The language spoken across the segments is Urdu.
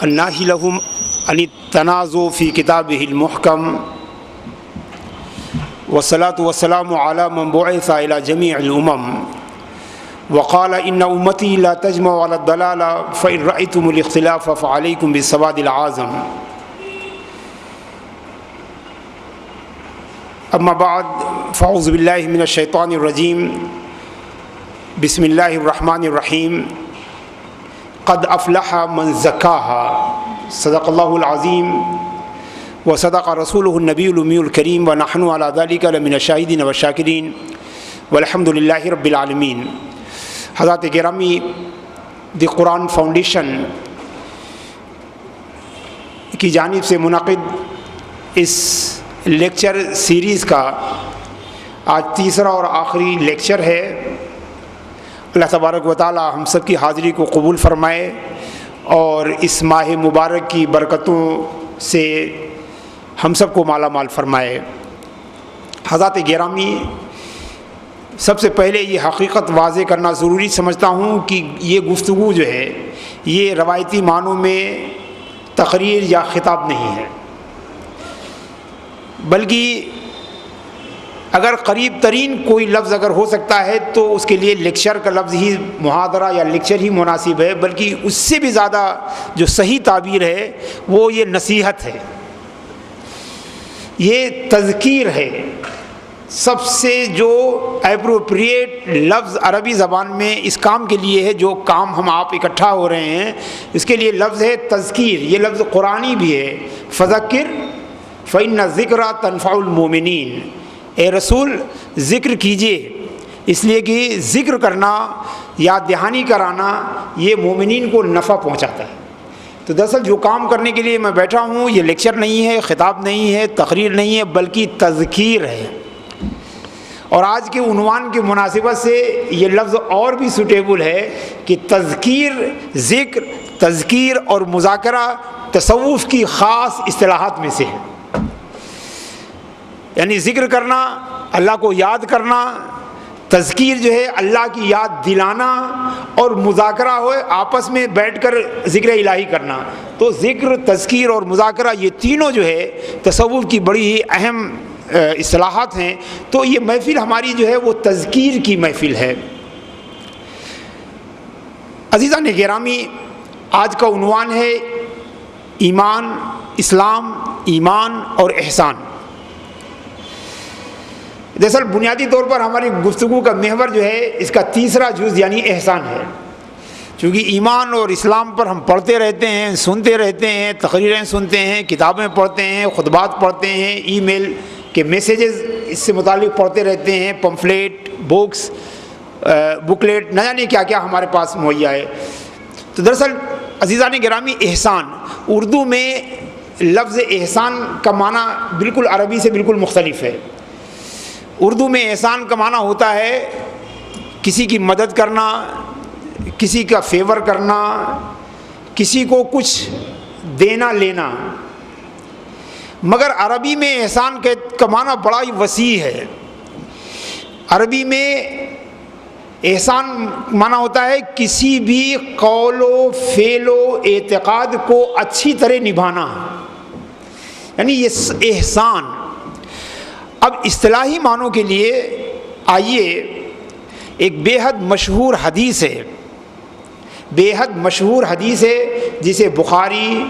الناهي لهم عن التنازع في كتابه المحكم والصلاة والسلام على من بعث إلى جميع الأمم وقال إن أمتي لا تجمع على الضلالة فإن رأيتم الاختلاف فعليكم بالسواد العظم. أما بعد فأعوذ بالله من الشيطان الرجيم. بسم الله الرحمن الرحيم. قد أفلح من زكاها صدق الله العظيم وصدق رسوله النبي الأمي الكريم ونحن على ذلك لمن الشاهدين والشاكرين والحمد لله رب العالمین. حضرات گرامی، دی قرآن فاؤنڈیشن کی جانب سے منعقد اس لیکچر سیریز کا آج تیسرا اور آخری لیکچر ہے. اللہ تبارک و تعالی ہم سب کی حاضری کو قبول فرمائے اور اس ماہ مبارک کی برکتوں سے ہم سب کو مالا مال فرمائے. حضرات گرامی، سب سے پہلے یہ حقیقت واضح کرنا ضروری سمجھتا ہوں کہ یہ گفتگو جو ہے یہ روایتی معنوں میں تقریر یا خطاب نہیں ہے، بلکہ اگر قریب ترین کوئی لفظ اگر ہو سکتا ہے تو اس کے لیے لیکچر کا لفظ ہی، محاضرہ یا لیکچر ہی مناسب ہے، بلکہ اس سے بھی زیادہ جو صحیح تعبیر ہے وہ یہ نصیحت ہے، یہ تذکیر ہے. سب سے جو اپروپریٹ لفظ عربی زبان میں اس کام کے لیے ہے، جو کام ہم آپ اکٹھا ہو رہے ہیں اس کے لیے لفظ ہے تذکیر. یہ لفظ قرآنی بھی ہے، فذکر فإن الذکر تنفع المؤمنین. اے رسول ذکر کیجئے، اس لیے کہ ذکر کرنا، یاد دہانی کرانا یہ مومنین کو نفع پہنچاتا ہے. تو دراصل جو کام کرنے کے لیے میں بیٹھا ہوں یہ لیکچر نہیں ہے، خطاب نہیں ہے، تقریر نہیں ہے، بلکہ تذکیر ہے. اور آج کے عنوان کی مناسبت سے یہ لفظ اور بھی سوٹیبل ہے کہ تذکیر، ذکر، تذکیر اور مذاکرہ تصوف کی خاص اصطلاحات میں سے ہے. یعنی ذکر کرنا، اللہ کو یاد کرنا، تذکیر جو ہے اللہ کی یاد دلانا، اور مذاکرہ ہو آپس میں بیٹھ کر ذکر الہی کرنا. تو ذکر، تذکیر اور مذاکرہ یہ تینوں جو ہے تصوف کی بڑی ہی اہم اصطلاحات ہیں. تو یہ محفل ہماری جو ہے وہ تذکیر کی محفل ہے. عزیزان گرامی، آج کا عنوان ہے ایمان، اسلام، ایمان اور احسان. دراصل بنیادی طور پر ہماری گفتگو کا محور جو ہے اس کا تیسرا جز یعنی احسان ہے. چونکہ ایمان اور اسلام پر ہم پڑھتے رہتے ہیں، سنتے رہتے ہیں، تقریریں سنتے ہیں، کتابیں پڑھتے ہیں، خطبات پڑھتے ہیں، ای میل کے میسیجز اس سے متعلق پڑھتے رہتے ہیں، پمفلیٹ، بکس، بکلیٹ، نہ جانے کیا کیا ہمارے پاس مہیا ہے. تو دراصل عزیزان گرامی، احسان اردو میں لفظ احسان کا معنی بالکل عربی سے بالکل مختلف ہے. اردو میں احسان کا معنی ہوتا ہے کسی کی مدد کرنا، کسی کا فیور کرنا، کسی کو کچھ دینا لینا. مگر عربی میں احسان کا معنی بڑا ہی وسیع ہے. عربی میں احسان معنی ہوتا ہے کسی بھی قول و فعل و اعتقاد کو اچھی طرح نبھانا، یعنی یہ احسان. اب اصطلاحی معنوں کے لیے آئیے، ایک بے حد مشہور حدیث ہے، بے حد مشہور حدیث ہے جسے بخاری،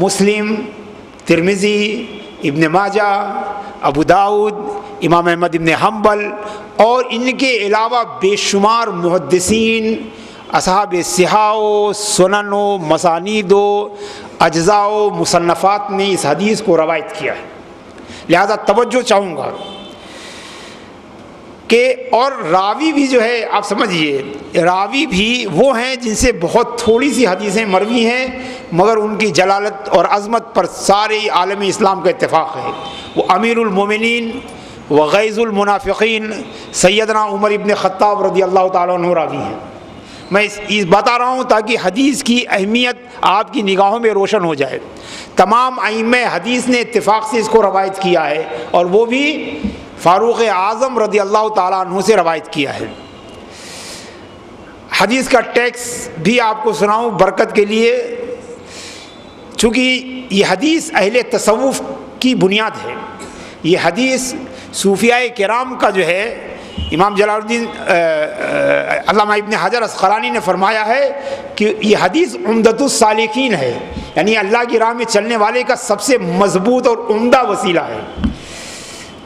مسلم، ترمذی، ابن ماجہ، ابو داؤد، امام احمد ابن حنبل اور ان کے علاوہ بے شمار محدثین، اصحاب صحاح و سنن و مسانید و اجزاء و مصنفات نے اس حدیث کو روایت کیا ہے. لہذا توجہ چاہوں گا کہ اور راوی بھی جو ہے آپ سمجھیے، راوی بھی وہ ہیں جن سے بہت تھوڑی سی حدیثیں مروی ہیں مگر ان کی جلالت اور عظمت پر سارے عالم اسلام کا اتفاق ہے. وہ امیر المومنین وغیظ المنافقین سیدنا عمر ابن خطاب رضی اللہ تعالیٰ عنہ راوی ہیں. میں اس بتا رہا ہوں تاکہ حدیث کی اہمیت آپ کی نگاہوں میں روشن ہو جائے. تمام ائمہ حدیث نے اتفاق سے اس کو روایت کیا ہے، اور وہ بھی فاروق اعظم رضی اللہ تعالیٰ عنہ سے روایت کیا ہے. حدیث کا ٹیکس بھی آپ کو سناؤں برکت کے لیے. چونکہ یہ حدیث اہل تصوف کی بنیاد ہے، یہ حدیث صوفیاء کرام کا جو ہے، امام جلال الدین علامہ ابن حجر اسقلانی نے فرمایا ہے کہ یہ حدیث عمدۃ السالکین ہے، یعنی اللہ کی راہ میں چلنے والے کا سب سے مضبوط اور عمدہ وسیلہ ہے۔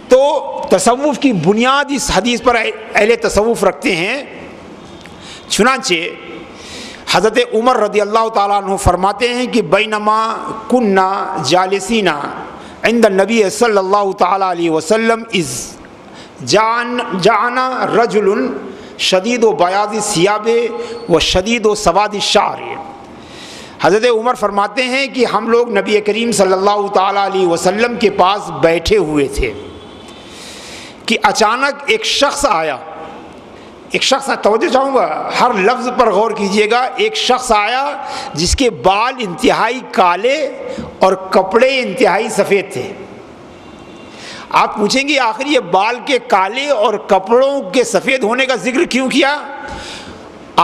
تو تصوف کی بنیاد اس حدیث پر اہل تصوف رکھتے ہیں۔ چنانچہ حضرت عمر رضی اللہ تعالیٰ عنہ فرماتے ہیں کہ بینما کننا جالسینا عند النبی صلی اللہ تعالیٰ علیہ وسلم اذ جاءنا رجل شدید و بیاض الثیاب و شدید و سواد الشعر۔ حضرت عمر فرماتے ہیں کہ ہم لوگ نبی کریم صلی اللہ تعالیٰ علیہ وسلم کے پاس بیٹھے ہوئے تھے کہ اچانک ایک شخص آیا، ایک شخص، توجہ چاہوں گا ہر لفظ پر غور کیجئے گا، ایک شخص آیا جس کے بال انتہائی کالے اور کپڑے انتہائی سفید تھے۔ آپ پوچھیں گے آخر یہ بال کے کالے اور کپڑوں کے سفید ہونے کا ذکر کیوں کیا؟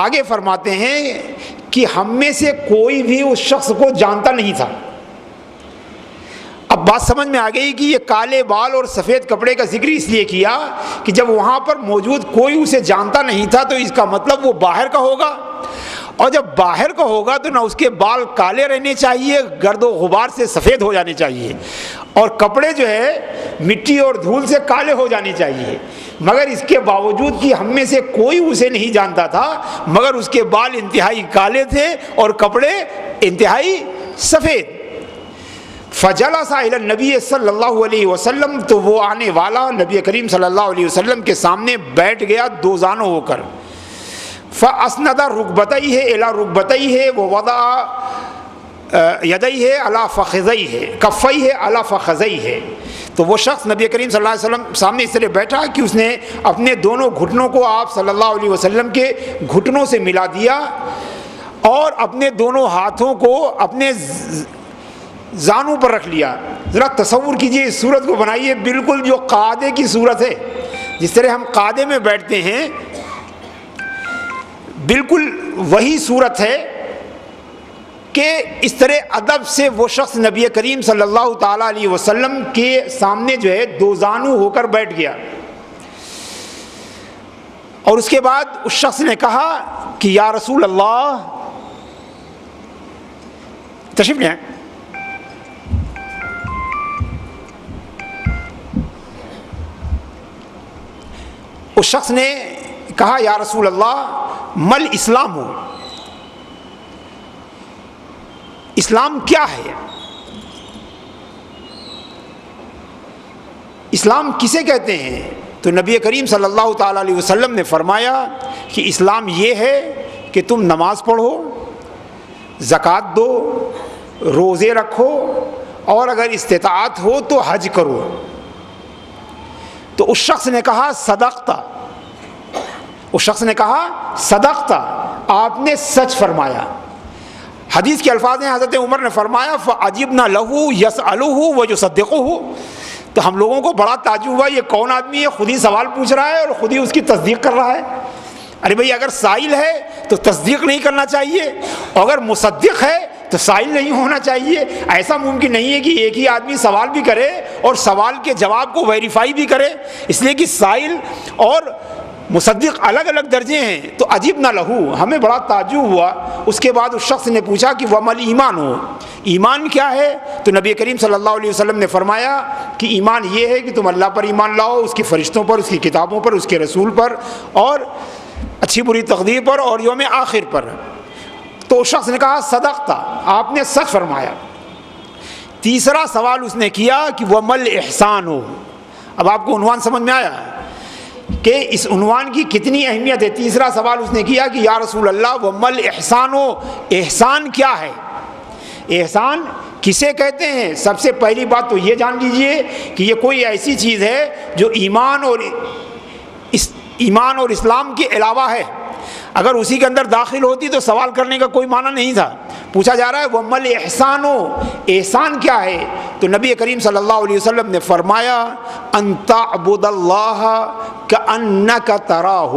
آگے فرماتے ہیں کہ ہم میں سے کوئی بھی اس شخص کو جانتا نہیں تھا۔ اب بات سمجھ میں آ گئی کہ یہ کالے بال اور سفید کپڑے کا ذکر اس لیے کیا کہ جب وہاں پر موجود کوئی اسے جانتا نہیں تھا تو اس کا مطلب وہ باہر کا ہوگا، اور جب باہر کا ہوگا تو نہ اس کے بال کالے رہنے چاہیے، گرد و غبار سے سفید ہو جانے چاہیے، اور کپڑے جو ہے مٹی اور دھول سے کالے ہو جانے چاہیے۔ مگر اس کے باوجود کہ ہم میں سے کوئی اسے نہیں جانتا تھا، مگر اس کے بال انتہائی کالے تھے اور کپڑے انتہائی سفید۔ فجلس الی النبی صلی اللہ علیہ وسلم، تو وہ آنے والا نبی کریم صلی اللہ علیہ وسلم کے سامنے بیٹھ گیا دو زانوں ہو کر۔ فاسند رکبتیہ الی رکبتیہ ووضع یدیہ علی فخذیہ کفیہ علی فخذیہ۔ تو وہ شخص نبی کریم صلی اللہ علیہ وسلم سامنے اس طرح بیٹھا کہ اس نے اپنے دونوں گھٹنوں کو آپ صلی اللہ علیہ وسلم کے گھٹنوں سے ملا دیا اور اپنے دونوں ہاتھوں کو اپنے زانوں پر رکھ لیا۔ ذرا تصور کیجئے اس صورت کو بنائیے، بالکل جو قاعدے کی صورت ہے، جس طرح ہم قاعدے میں بیٹھتے ہیں بالکل وہی صورت ہے کہ اس طرح ادب سے وہ شخص نبی کریم صلی اللہ تعالیٰ علیہ وسلم کے سامنے جو ہے دو زانو ہو کر بیٹھ گیا، اور اس کے بعد اس شخص نے کہا کہ یا رسول اللہ، تشریف لیں، اس شخص نے کہا یا رسول اللہ مل اسلام ہو، اسلام کیا ہے؟ اسلام کسے کہتے ہیں؟ تو نبی کریم صلی اللہ تعالیٰ علیہ وسلم نے فرمایا کہ اسلام یہ ہے کہ تم نماز پڑھو، زکوٰۃ دو، روزے رکھو، اور اگر استطاعت ہو تو حج کرو۔ تو اس شخص نے کہا صدقت، اس شخص نے کہا صدقت، آپ نے سچ فرمایا۔ حدیث کے الفاظ ہیں، حضرت عمر نے فرمایا فعجبنا لہ یسألہ ویصدقہ۔ تو ہم لوگوں کو بڑا تعجب ہوا، یہ کون آدمی ہے، خود ہی سوال پوچھ رہا ہے اور خود ہی اس کی تصدیق کر رہا ہے۔ ارے بھائی اگر سائل ہے تو تصدیق نہیں کرنا چاہیے، اور اگر مصدق ہے تو سائل نہیں ہونا چاہیے۔ ایسا ممکن نہیں ہے کہ ایک ہی آدمی سوال بھی کرے اور سوال کے جواب کو ویریفائی بھی کرے، اس لیے کہ سائل اور مصدق الگ الگ درجے ہیں۔ تو عجیب نہ لہو، ہمیں بڑا تعجب ہوا۔ اس کے بعد اس شخص نے پوچھا کہ ومل ایمان ہو، ایمان کیا ہے؟ تو نبی کریم صلی اللہ علیہ وسلم نے فرمایا کہ ایمان یہ ہے کہ تم اللہ پر ایمان لاؤ، اس کی فرشتوں پر، اس کی کتابوں پر، اس کے رسول پر، اور اچھی بری تقدیر پر، اور یوم آخر پر۔ تو اس شخص نے کہا صدقت، آپ نے سچ فرمایا۔ تیسرا سوال اس نے کیا کہ ومل احسان ہو۔ اب آپ کو عنوان سمجھ میں آیا کہ اس عنوان کی کتنی اہمیت ہے۔ تیسرا سوال اس نے کیا کہ یا رسول اللہ ومل احسان ہو، احسان کیا ہے؟ احسان کسے کہتے ہیں؟ سب سے پہلی بات تو یہ جان لیجئے کہ یہ کوئی ایسی چیز ہے جو ایمان اور اسلام کے علاوہ ہے۔ اگر اسی کے اندر داخل ہوتی تو سوال کرنے کا کوئی معنی نہیں تھا۔ پوچھا جا رہا ہے ومل احسان ہو، احسان کیا ہے؟ تو نبی کریم صلی اللہ علیہ وسلم نے فرمایا ان تعبد اللہ کأنک تراہ،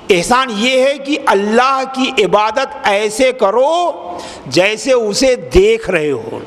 احسان یہ ہے کہ اللہ کی عبادت ایسے کرو جیسے اسے دیکھ رہے ہو.